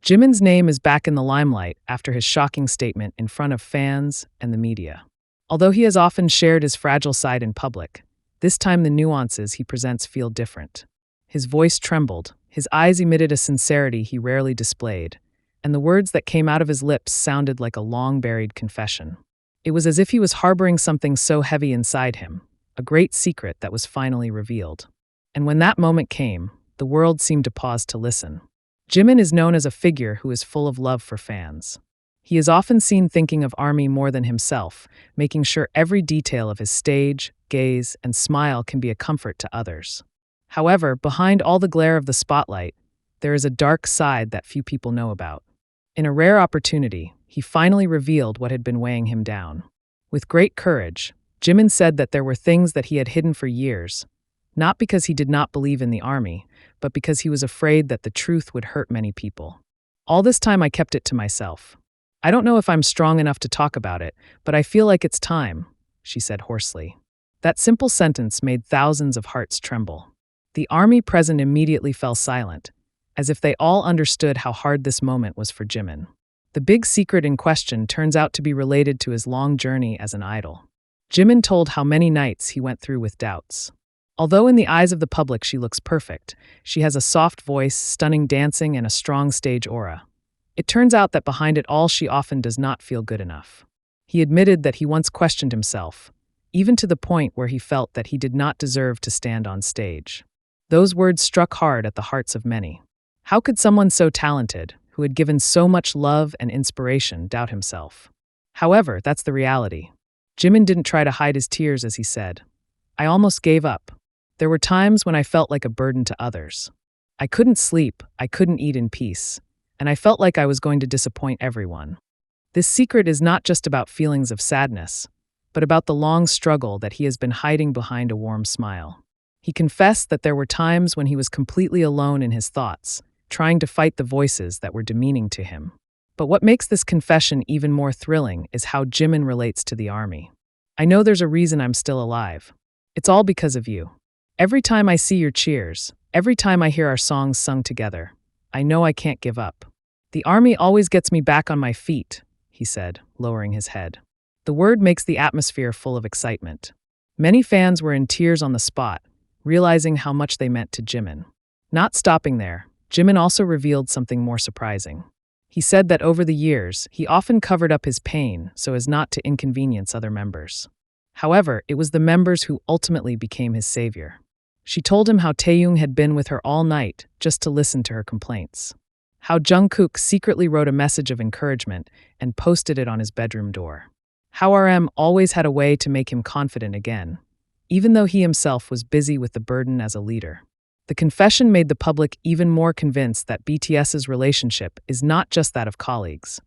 Jimin's name is back in the limelight after his shocking statement in front of fans and the media. Although he has often shared his fragile side in public, this time the nuances he presents feel different. His voice trembled, his eyes emitted a sincerity he rarely displayed, and the words that came out of his lips sounded like a long-buried confession. It was as if he was harboring something so heavy inside him, a great secret that was finally revealed. And when that moment came, the world seemed to pause to listen. Jimin is known as a figure who is full of love for fans. He is often seen thinking of ARMY more than himself, making sure every detail of his stage, gaze, and smile can be a comfort to others. However, behind all the glare of the spotlight, there is a dark side that few people know about. In a rare opportunity, he finally revealed what had been weighing him down. With great courage, Jimin said that there were things that he had hidden for years, not because he did not believe in the ARMY, but because he was afraid that the truth would hurt many people. All this time I kept it to myself. I don't know if I'm strong enough to talk about it, but I feel like it's time, she said hoarsely. That simple sentence made thousands of hearts tremble. The ARMY present immediately fell silent, as if they all understood how hard this moment was for Jimin. The big secret in question turns out to be related to his long journey as an idol. Jimin told how many nights he went through with doubts. Although in the eyes of the public she looks perfect, she has a soft voice, stunning dancing, and a strong stage aura. It turns out that behind it all she often does not feel good enough. He admitted that he once questioned himself, even to the point where he felt that he did not deserve to stand on stage. Those words struck hard at the hearts of many. How could someone so talented, who had given so much love and inspiration, doubt himself? However, that's the reality. Jimin didn't try to hide his tears as he said, "I almost gave up. There were times when I felt like a burden to others. I couldn't sleep, I couldn't eat in peace, and I felt like I was going to disappoint everyone." This secret is not just about feelings of sadness, but about the long struggle that he has been hiding behind a warm smile. He confessed that there were times when he was completely alone in his thoughts, trying to fight the voices that were demeaning to him. But what makes this confession even more thrilling is how Jimin relates to the ARMY. "I know there's a reason I'm still alive. It's all because of you. Every time I see your cheers, every time I hear our songs sung together, I know I can't give up. The ARMY always gets me back on my feet," he said, lowering his head. The word makes the atmosphere full of excitement. Many fans were in tears on the spot, realizing how much they meant to Jimin. Not stopping there, Jimin also revealed something more surprising. He said that over the years, he often covered up his pain so as not to inconvenience other members. However, it was the members who ultimately became his savior. She told him how Taeyong had been with her all night just to listen to her complaints. How Jungkook secretly wrote a message of encouragement and posted it on his bedroom door. How RM always had a way to make him confident again, even though he himself was busy with the burden as a leader. The confession made the public even more convinced that BTS's relationship is not just that of colleagues,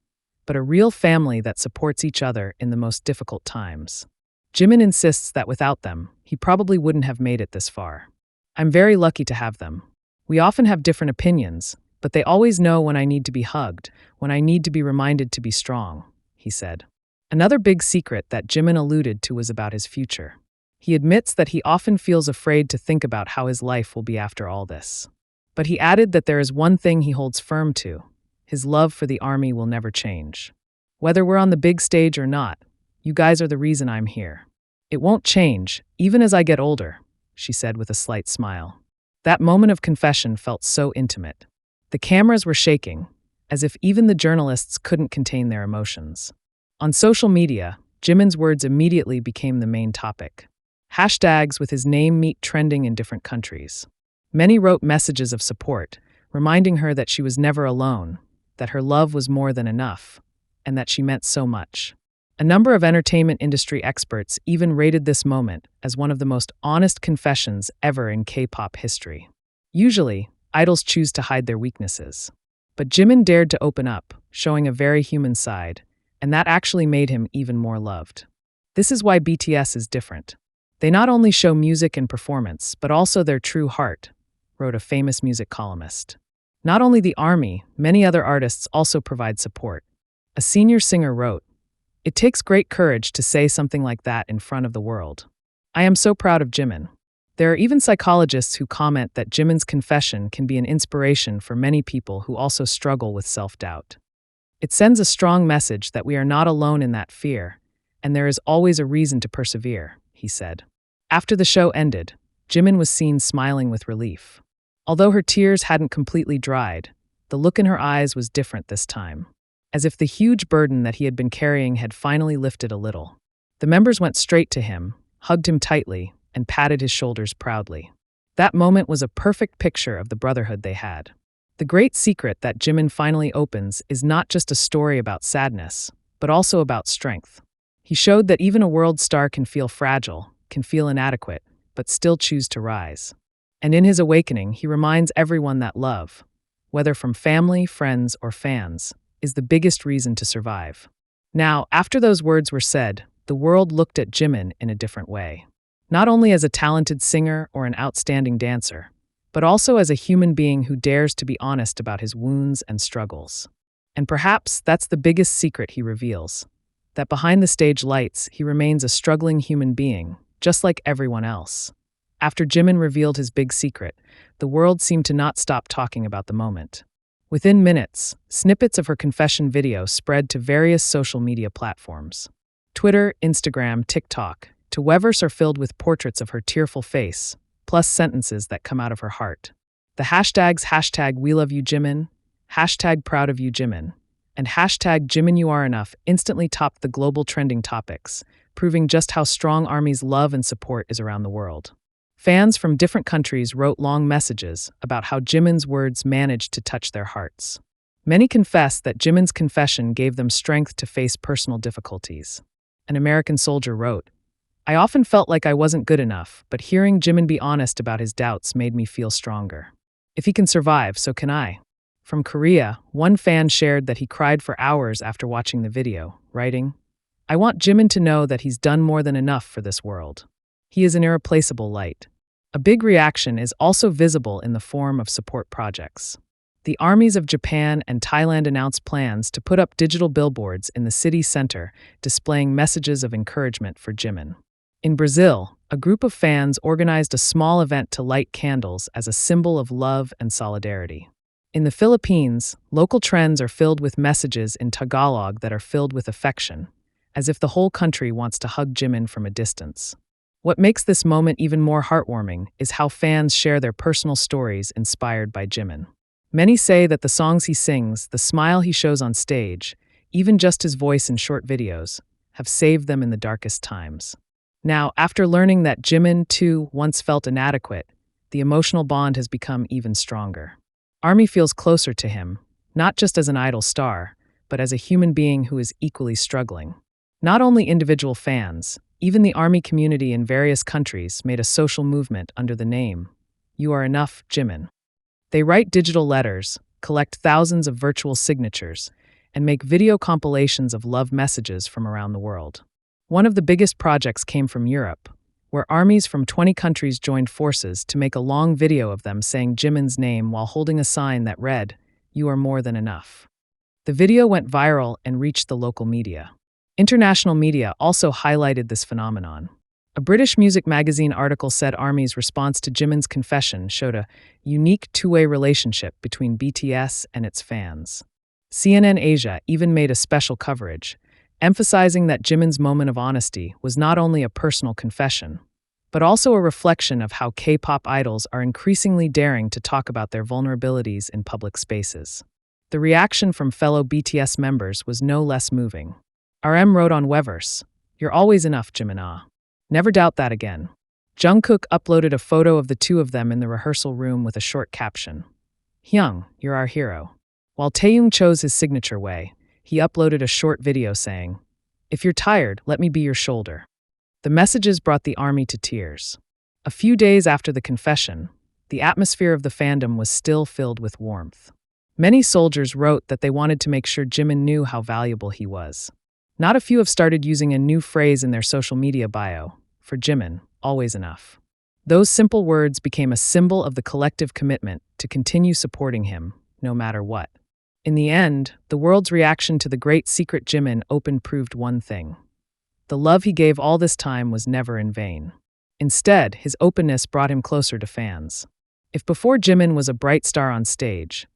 but a real family that supports each other in the most difficult times. Jimin insists that without them, he probably wouldn't have made it this far. "I'm very lucky to have them. We often have different opinions, but they always know when I need to be hugged, when I need to be reminded to be strong," he said. Another big secret that Jimin alluded to was about his future. He admits that he often feels afraid to think about how his life will be after all this. But he added that there is one thing he holds firm to: his love for the ARMY will never change. "Whether we're on the big stage or not, you guys are the reason I'm here. It won't change, even as I get older," she said with a slight smile. That moment of confession felt so intimate. The cameras were shaking, as if even the journalists couldn't contain their emotions. On social media, Jimin's words immediately became the main topic. Hashtags with his name meet trending in different countries. Many wrote messages of support, reminding her that she was never alone, that her love was more than enough, and that she meant so much. A number of entertainment industry experts even rated this moment as one of the most honest confessions ever in K-pop history. Usually, idols choose to hide their weaknesses. But Jimin dared to open up, showing a very human side, and that actually made him even more loved. This is why BTS is different. They not only show music and performance, but also their true heart, wrote a famous music columnist. Not only the ARMY, many other artists also provide support. A senior singer wrote, "It takes great courage to say something like that in front of the world. I am so proud of Jimin. There are even psychologists who comment that Jimin's confession can be an inspiration for many people who also struggle with self-doubt. It sends a strong message that we are not alone in that fear, and there is always a reason to persevere, he said. After the show ended, Jimin was seen smiling with relief. Although her tears hadn't completely dried, the look in her eyes was different this time, as if the huge burden that he had been carrying had finally lifted a little. The members went straight to him, hugged him tightly, and patted his shoulders proudly. That moment was a perfect picture of the brotherhood they had. The great secret that Jimin finally opens is not just a story about sadness, but also about strength. He showed that even a world star can feel fragile, can feel inadequate, but still choose to rise. And in his awakening, he reminds everyone that love, whether from family, friends, or fans, is the biggest reason to survive. Now, after those words were said, the world looked at Jimin in a different way. Not only as a talented singer or an outstanding dancer, but also as a human being who dares to be honest about his wounds and struggles. And perhaps that's the biggest secret he reveals, that behind the stage lights, he remains a struggling human being, just like everyone else. After Jimin revealed his big secret, the world seemed to not stop talking about the moment. Within minutes, snippets of her confession video spread to various social media platforms. Twitter, Instagram, TikTok, to Weverse are filled with portraits of her tearful face, plus sentences that come out of her heart. The hashtags #WeLoveYouJimin, #ProudOfYouJimin, and #JiminYouAreEnough instantly topped the global trending topics, proving just how strong ARMY's love and support is around the world. Fans from different countries wrote long messages about how Jimin's words managed to touch their hearts. Many confessed that Jimin's confession gave them strength to face personal difficulties. An American soldier wrote, "I often felt like I wasn't good enough, but hearing Jimin be honest about his doubts made me feel stronger. If he can survive, so can I." From Korea, one fan shared that he cried for hours after watching the video, writing, "I want Jimin to know that he's done more than enough for this world. He is an irreplaceable light." A big reaction is also visible in the form of support projects. The armies of Japan and Thailand announced plans to put up digital billboards in the city center displaying messages of encouragement for Jimin. In Brazil, a group of fans organized a small event to light candles as a symbol of love and solidarity. In the Philippines, local trends are filled with messages in Tagalog that are filled with affection, as if the whole country wants to hug Jimin from a distance. What makes this moment even more heartwarming is how fans share their personal stories inspired by Jimin. Many say that the songs he sings, the smile he shows on stage, even just his voice in short videos, have saved them in the darkest times. Now, after learning that Jimin, too, once felt inadequate, the emotional bond has become even stronger. ARMY feels closer to him, not just as an idol star, but as a human being who is equally struggling. Not only individual fans, even the ARMY community in various countries made a social movement under the name, "You Are Enough, Jimin." They write digital letters, collect thousands of virtual signatures, and make video compilations of love messages from around the world. One of the biggest projects came from Europe, where armies from 20 countries joined forces to make a long video of them saying Jimin's name while holding a sign that read, "You are more than enough." The video went viral and reached the local media. International media also highlighted this phenomenon. A British music magazine article said ARMY's response to Jimin's confession showed a unique two-way relationship between BTS and its fans. CNN Asia even made a special coverage, emphasizing that Jimin's moment of honesty was not only a personal confession, but also a reflection of how K-pop idols are increasingly daring to talk about their vulnerabilities in public spaces. The reaction from fellow BTS members was no less moving. RM wrote on Weverse, "You're always enough, Jimin. Never doubt that again." Jungkook uploaded a photo of the two of them in the rehearsal room with a short caption, "Hyung, you're our hero." While Taeyong chose his signature way, he uploaded a short video saying, "If you're tired, let me be your shoulder." The messages brought the ARMY to tears. A few days after the confession, the atmosphere of the fandom was still filled with warmth. Many soldiers wrote that they wanted to make sure Jimin knew how valuable he was. Not a few have started using a new phrase in their social media bio, for Jimin, always enough. Those simple words became a symbol of the collective commitment to continue supporting him, no matter what. In the end, the world's reaction to the great secret Jimin opened proved one thing. The love he gave all this time was never in vain. Instead, his openness brought him closer to fans. If before Jimin was a bright star on stage,